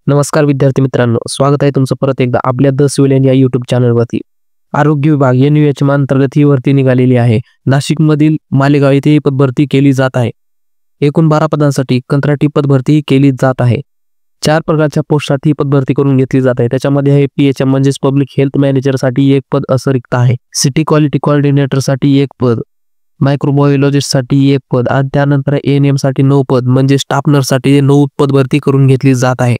नमस्कार विद्यार्थी मित्रांनो, स्वागत आहे तुमचं परत एकदा आपल्या द सिव्हिल इंडिया यूट्यूब चॅनलवरती. आरोग्य विभाग NUHM अंतर्गत ही भरती निघालेली आहे. नाशिकमधील मालेगाव येथे ही पदभरती केली जात आहे. एकूण 12 पदांसाठी कंत्राटी पदभरती केली जात आहे. 4 प्रकारच्या पोस्टसाठी ही पदभरती करून घेतली जात आहे. त्याच्यामध्ये आहे PHM म्हणजेच पब्लिक हेल्थ मॅनेजरसाठी 1 पद असं रिक्त आहे. सिटी क्वालिटी कोऑर्डिनेटरसाठी 1 पद, मायक्रोबायोलॉजिस्टसाठी 1 पद आणि त्यानंतर ANM साठी 9 पद म्हणजे स्टाफ नर्ससाठी 9 पदभरती करून घेतली जात आहे.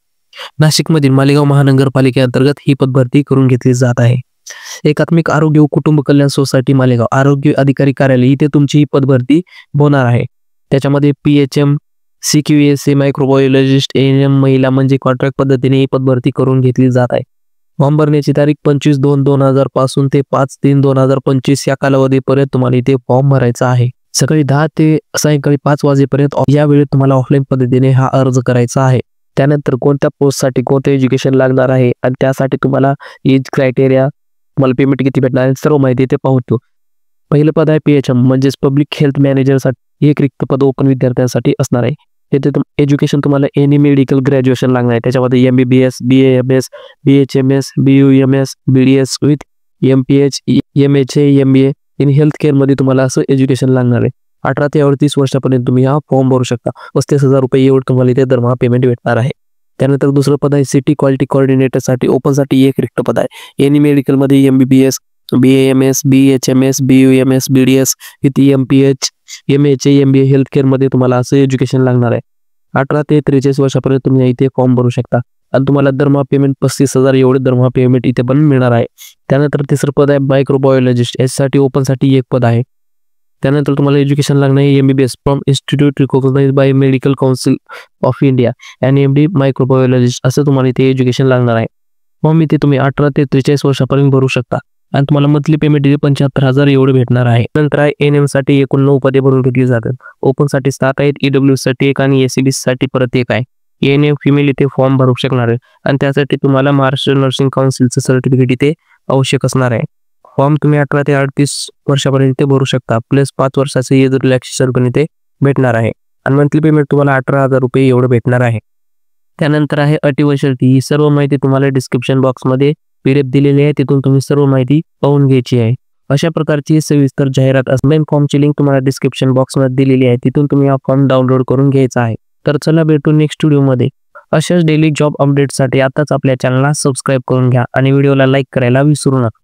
नाशिकमधील मालेगाव महानगरपालिकेअंतर्गत ही पदभरती करून घेतली जात आहे. एकात्मिक आरोग्य व कुटुंब कल्याण सोसायटी मालेगाव आरोग्य अधिकारी कार्यालय इथे तुमची ही पदभरती होणार आहे. त्याच्यामध्ये PHM, CQSA, मायक्रोबायोलॉजिस्ट, ANM महिला म्हणजे कॉन्ट्रॅक्ट पद्धतीने ही पदभरती करून घेतली जात आहे. फॉर्म भरण्याची तारीख 25/2/2000 पासून ते 5/3/2025 या कालावधीपर्यंत तुम्हाला इथे फॉर्म भरायचा आहे. सकाळी 10 ते सायंकाळी 5 वाजेपर्यंत या वेळेत तुम्हाला ऑफलाईन पद्धतीने हा अर्ज करायचा आहे. त्यानंतर कोणत्या पोस्टसाठी कोणतं एज्युकेशन लागणार आहे आणि त्यासाठी तुम्हाला एज क्रायटेरिया, तुम्हाला पेमेंट किती भेटणार आहे सर्व माहिती इथे पाहतो. पहिलं पद आहे PHM म्हणजेच पब्लिक हेल्थ मॅनेजरसाठी 1 रिक्त पद ओपन विद्यार्थ्यांसाठी असणार आहे. तिथे एज्युकेशन तुम्हाला एनी मेडिकल ग्रॅज्युएशन लागणार आहे. त्याच्यामध्ये MBBS, BAMS, BHMS, BUMS, BDS with MPH, MHA, MBA in health केअरमध्ये तुम्हाला असं एज्युकेशन लागणार आहे. 18 ते 38 वर्षापर्यंत तुम्ही हा फॉर्म भरू शकता. 35,000 रुपये एवढं तुम्हाला इथे दरमहा पेमेंट भेटणार आहे. त्यानंतर दुसरं पद आहे सिटी क्वालिटी कोऑर्डिनेटरसाठी ओपनसाठी 1 रिक्त पद आहे. एनी मेडिकलमध्ये MBBS, BAMS, BHMS, BUMS, BDS with MPH, MHA, MBA health केअरमध्ये तुम्हाला असं एज्युकेशन लागणार आहे. 18 ते 43 वर्षापर्यंत तुम्ही इथे फॉर्म भरू शकता आणि तुम्हाला दरमहा पेमेंट 35,000 एवढे दरमहा पेमेंट इथे पण मिळणार आहे. त्यानंतर तिसरं पद आहे मायक्रोबायोलॉजिस्ट यासाठी ओपनसाठी 1 पद आहे. त्यानंतर तुम्हाला एज्युकेशन लागणार आहे MBBS from institute recognized by medical council of India MD microbiologist असं तुम्हाला इथे एज्युकेशन लागणार आहे. फॉर्म इथे तुम्ही 18 ते 43 वर्षापर्यंत भरू शकता आणि तुम्हाला मंथली पेमेंट इथे 75,000 एवढे भेटणार आहे. नंतर आहे ANM साठी एकूण 9 पदे भरून घेतली जातात. ओपनसाठी 7 आहेत, EWS साठी 1 आणि SCBS साठी परत 1 आहे. ANM फिमेल इथे फॉर्म भरू शकणार आहे आणि त्यासाठी तुम्हाला महाराष्ट्र नर्सिंग काउन्सिलचं सर्टिफिकेट इथे आवश्यक असणार आहे. फॉर्म तुम्ही 18 ते 38 वर्षापर्यंत इथे भरू शकता. प्लस 5 वर्षाचे एज रिलॅक्सेशन पण इथे भेटणार आहे आणि मंथली पेमेंट तुम्हाला 18,000 रुपये एवढं भेटणार आहे. त्यानंतर आहे अटी व शर्ती. ही सर्व माहिती तुम्हाला डिस्क्रिप्शन बॉक्समध्ये PDF दिलेली आहे, तिथून तुम्ही सर्व माहिती पाहून घ्यायची आहे. अशा प्रकारची सविस्तर जाहिरात ऑनलाईन फॉर्मची लिंक तुम्हाला डिस्क्रिप्शन बॉक्समध्ये दिलेली आहे, तिथून तुम्ही हा फॉर्म डाउनलोड करून घ्यायचा आहे. तर चला भेटू नेक्स्ट व्हिडिओमध्ये. अशाच डेली जॉब अपडेटसाठी आताच आपल्या चॅनलला सबस्क्राईब करून घ्या आणि व्हिडिओला लाईक करायला विसरू नका.